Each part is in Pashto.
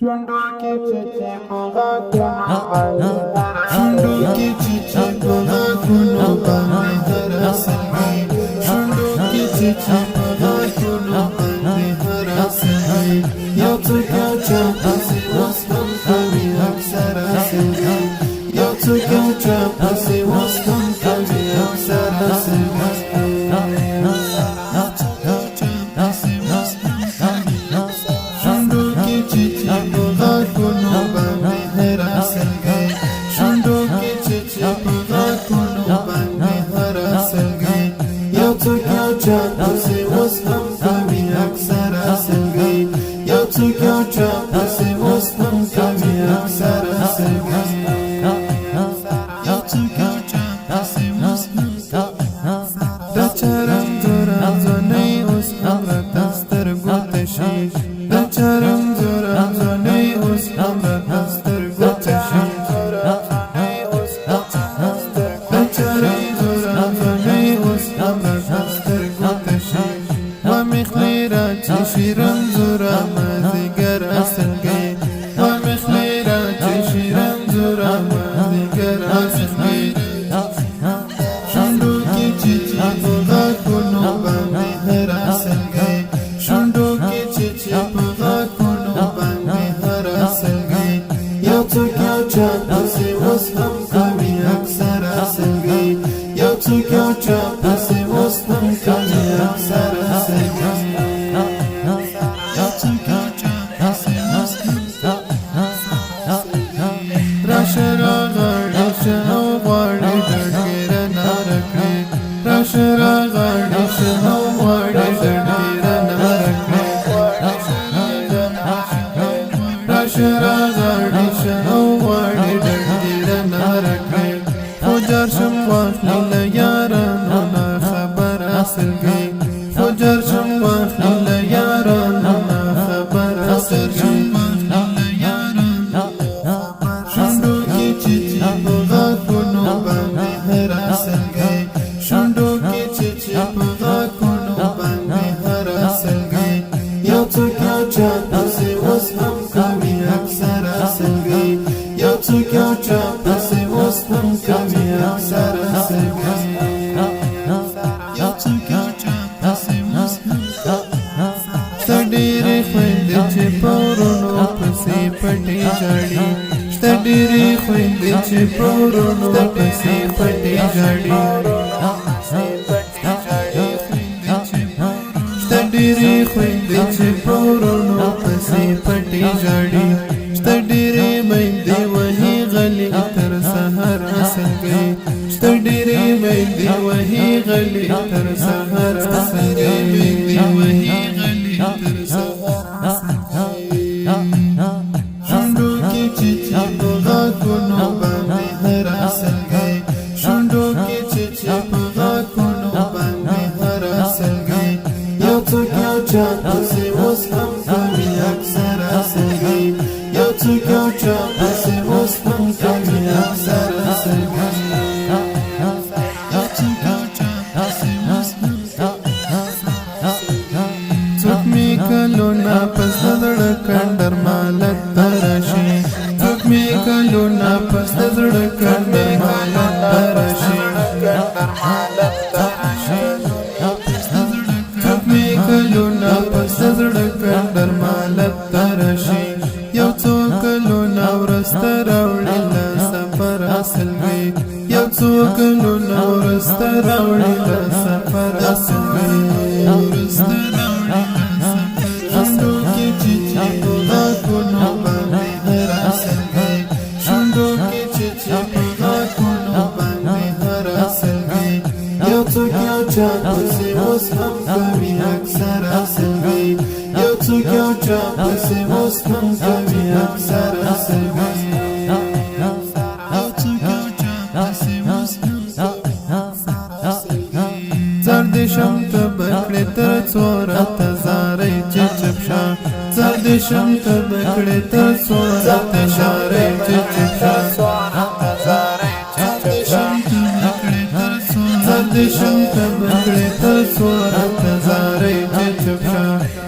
شونډو کې چې په غاښونو باندې شونډو کې چې په غاښونو باندې رسمي شونډو کې چې په غاښونو باندې رسمي یو څوک یو چا پسې اوس هم کوي اکثر سلګي یو څوک یو چا پسې اوس هم کوي اکثر سلګي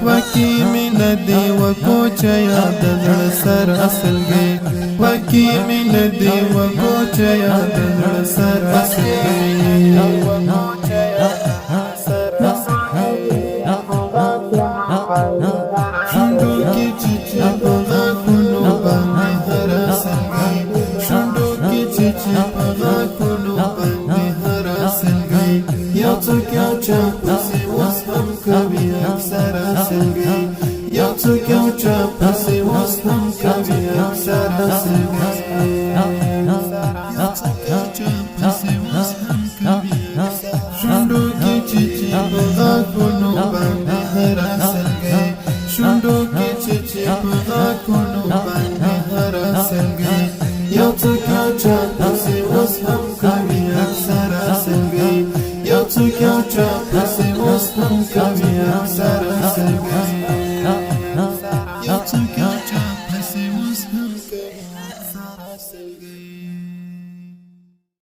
وکی من دی وکو چیا د زړه اصل گئی پکی من دی و گوچیا دل سر اصل گئی شندو کی چیچی پغا کنو باندې هر اصل گئی شندو کی چیچی پغا کنو باندې هر اصل گئی یو څوک یو چا پسې اوس هم کوي اکثر اصل گئی یو څوک یو چا پسې اوس هم کوي اکثر اصل گئی یو څوک یو چا پسې اوس هم کوي شندو کی چیچی پغا کنو باندې هر اصل گئی شندو کی چیچی پغا کنو باندې هر اصل گئی یو څوک یو چا پسې اوس هم کوي اکثر اصل گئی یو څوک یو چا پسې اوس هم کوي اکثر اصل گئی یو څوک یو چا پسې اوس هم کوي اکثر اصل گئی